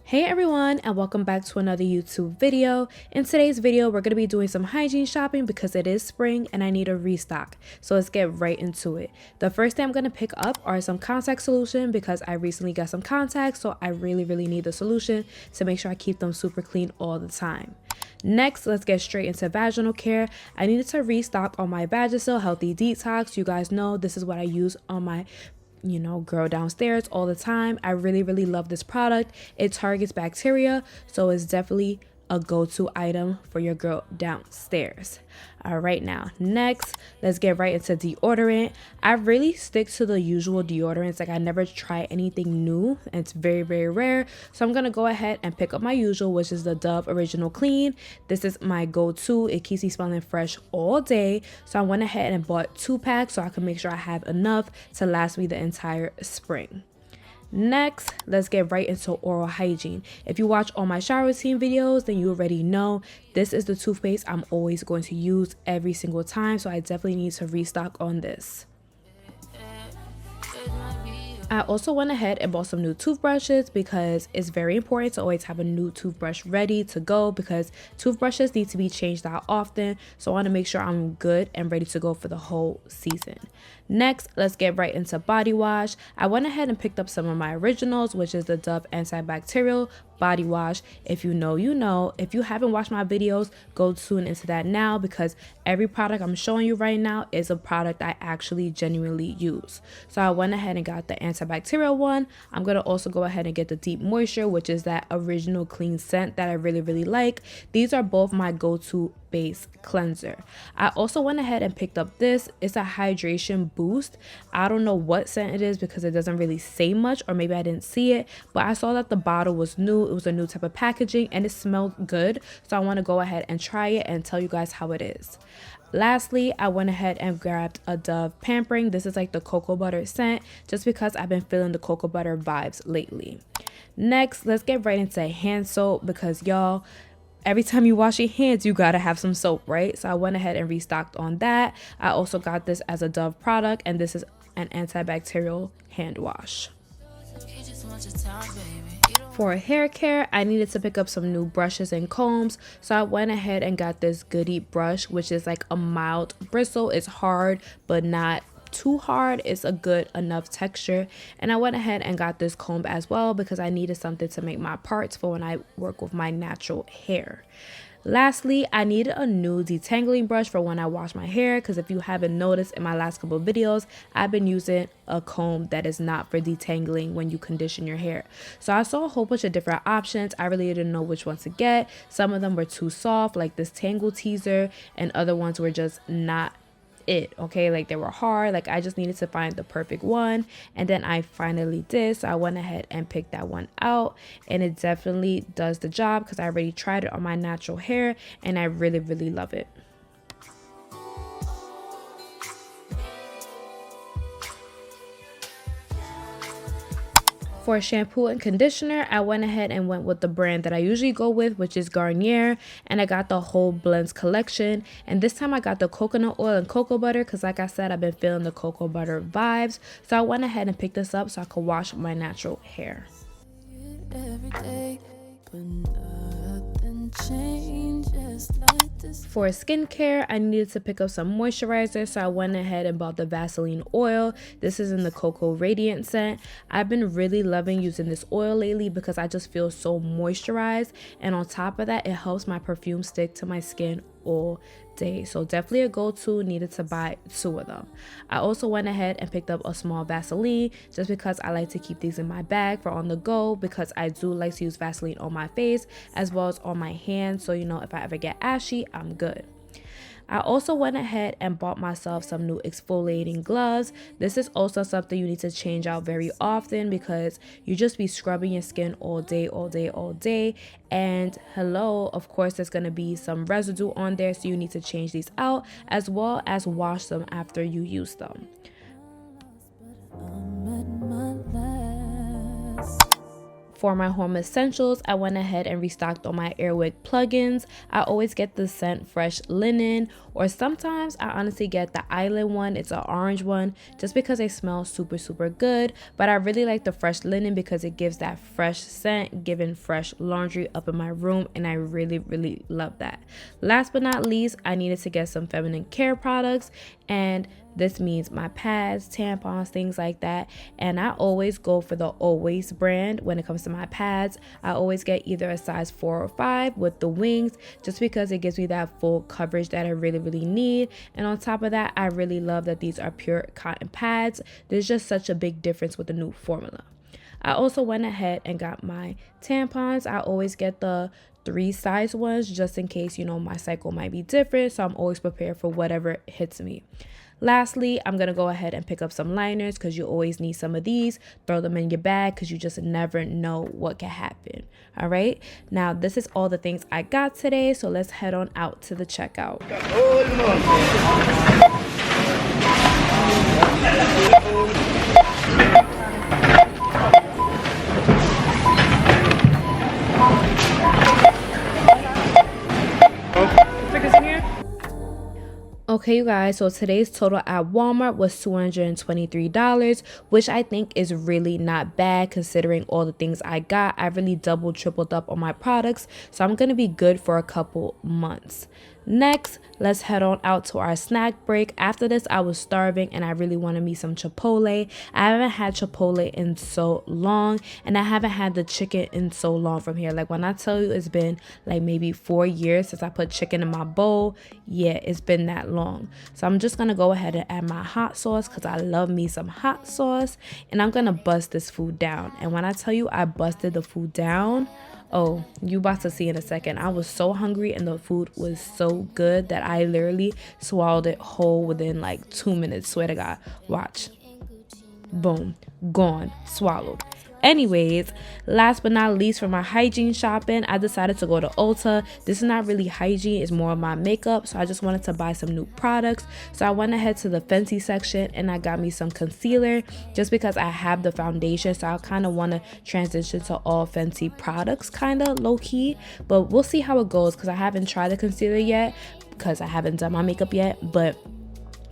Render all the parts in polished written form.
Hey everyone, and welcome back to another YouTube video. In today's video, we're going to be doing some hygiene shopping because it is spring and I need a restock. So let's get right into it. The first thing I'm going to pick up are some contact solution because I recently got some contacts, so I really need the solution to make sure I keep them super clean all the time. Next, let's get straight into vaginal care. I needed to restock on my VAGACIAL Healthy Detox. You guys know this is what I use on my girl downstairs all the time. I really love this product. It targets bacteria, so it's definitely a go-to item for your girl downstairs. All right, now next, let's get right into deodorant. I really stick to the usual deodorants. Like, I never try anything new, and it's very rare. So I'm gonna go ahead and pick up my usual, which is the Dove Original Clean. This is my go-to. It keeps me smelling fresh all day, so I went ahead and bought 2 packs so I can make sure I have enough to last me the entire spring. Next, let's get right into oral hygiene. If you watch all my shower routine videos, then you already know this is the toothpaste I'm always going to use every single time, so I definitely need to restock on this. I also went ahead and bought some new toothbrushes because it's very important to always have a new toothbrush ready to go because toothbrushes need to be changed out often, so I want to make sure I'm good and ready to go for the whole season. Next, let's get right into body wash. I went ahead and picked up some of my originals, which is the Dove Antibacterial Body Wash. If you know, you know. If you haven't watched my videos, go tune into that now because every product I'm showing you right now is a product I actually genuinely use. So I went ahead and got the antibacterial one. I'm going to also go ahead and get the Deep Moisture, which is that original clean scent that I really like. These are both my go-to base cleanser. I also went ahead and picked up this. It's a hydration boost. I don't know what scent it is because it doesn't really say much, or maybe I didn't see it, but I saw that the bottle was new. It was a new type of packaging and it smelled good, so I want to go ahead and try it and tell you guys how it is. Lastly, I went ahead and grabbed a Dove Pampering. This is like the cocoa butter scent, just because I've been feeling the cocoa butter vibes lately. Next, let's get right into hand soap because y'all, every time you wash your hands, you gotta have some soap, right? So I went ahead and restocked on that. I also got this as a Dove product, and this is an antibacterial hand wash. For hair care, I needed to pick up some new brushes and combs, so I went ahead and got this Goody brush, which is like a mild bristle. It's hard, but not too hard. It's a good enough texture. And I went ahead and got this comb as well because I needed something to make my parts for when I work with my natural hair. Lastly, I needed a new detangling brush for when I wash my hair because if you haven't noticed in my last couple of videos, I've been using a comb that is not for detangling when you condition your hair. So I saw a whole bunch of different options. I really didn't know which one to get. Some of them were too soft, like this Tangle Teaser, and other ones were just not it, okay? Like, they were hard. Like, I just needed to find the perfect one, and then I finally did. So I went ahead and picked that one out, and it definitely does the job because I already tried it on my natural hair and I really love it. For shampoo and conditioner, I went ahead and went with the brand that I usually go with, which is Garnier, and I got the whole blends collection. And this time I got the coconut oil and cocoa butter because, like I said, I've been feeling the cocoa butter vibes. So I went ahead and picked this up so I could wash my natural hair. For skincare, I needed to pick up some moisturizer, so I went ahead and bought the Vaseline oil. This is in the Cocoa Radiant scent. I've been really loving using this oil lately because I just feel so moisturized, and on top of that, it helps my perfume stick to my skin all day. So definitely a go-to. Needed to buy 2 of them. I also went ahead and picked up a small Vaseline just because I like to keep these in my bag for on the go, because I do like to use Vaseline on my face as well as on my hands, so if I ever get ashy, I'm good. I also went ahead and bought myself some new exfoliating gloves. This is also something you need to change out very often because you just be scrubbing your skin all day. And hello, of course, there's going to be some residue on there, so you need to change these out as well as wash them after you use them. For my home essentials, I went ahead and restocked on my Airwick plugins. I always get the scent Fresh Linen, or sometimes I honestly get the Island one. It's an orange one just because they smell super good, but I really like the Fresh Linen because it gives that fresh scent, giving fresh laundry up in my room, and I really love that. Last but not least, I needed to get some feminine care products, and this means my pads, tampons, things like that. And I always go for the Always brand when it comes to my pads. I always get either a size 4 or 5 with the wings, just because it gives me that full coverage that I really need. And on top of that, I really love that these are pure cotton pads. There's just such a big difference with the new formula. I also went ahead and got my tampons. I always get the 3 size ones just in case, you know, my cycle might be different. So I'm always prepared for whatever hits me. Lastly, I'm going to go ahead and pick up some liners because you always need some of these. Throw them in your bag because you just never know what can happen. All right. Now, this is all the things I got today. So let's head on out to the checkout. Okay, you guys, so today's total at Walmart was $223, which I think is really not bad considering all the things I got. I really tripled up on my products, so I'm going to be good for a couple months. Next, let's head on out to our snack break. After this, I was starving and I really wanted me some Chipotle. I haven't had Chipotle in so long, and I haven't had the chicken in so long from here. Like, when I tell you it's been like maybe 4 years since I put chicken in my bowl, yeah, it's been that long. So I'm just gonna go ahead and add my hot sauce because I love me some hot sauce, and I'm gonna bust this food down. And when I tell you I busted the food down, oh, you about to see in a second. I was so hungry and the food was so good that I literally swallowed it whole within like 2 minutes. Swear to God. Watch. Boom. Gone. Swallowed. Anyways, last but not least, for my hygiene shopping, I decided to go to Ulta. This is not really hygiene, it's more of my makeup, so I just wanted to buy some new products. So I went ahead to the Fenty section and I got me some concealer just because I have the foundation, so I kind of want to transition to all Fenty products, kind of low-key, but we'll see how it goes because I haven't tried the concealer yet because I haven't done my makeup yet, but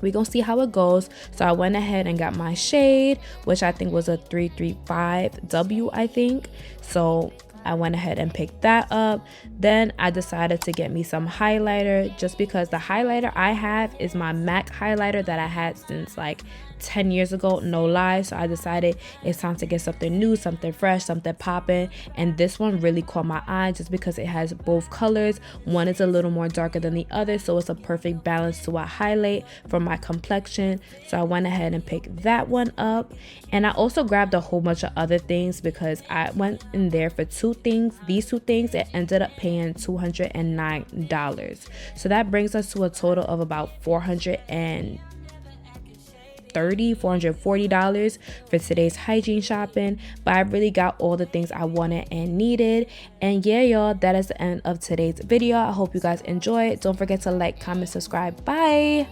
we're gonna see how it goes. So I went ahead and got my shade, which I think was a 335W, I think. So I went ahead and picked that up. Then I decided to get me some highlighter just because the highlighter I have is my MAC highlighter that I had since like 10 years ago, no lie. So I decided it's time to get something new, something fresh, something popping, and this one really caught my eye just because it has both colors. One is a little more darker than the other, so it's a perfect balance to a highlight for my complexion. So I went ahead and picked that one up, and I also grabbed a whole bunch of other things because I went in there for these two things. It ended up paying $209, so that brings us to a total of about $440 for today's hygiene shopping. But I really got all the things I wanted and needed. And yeah, y'all, that is the end of today's video. I hope you guys enjoy it. Don't forget to like, comment, subscribe. Bye.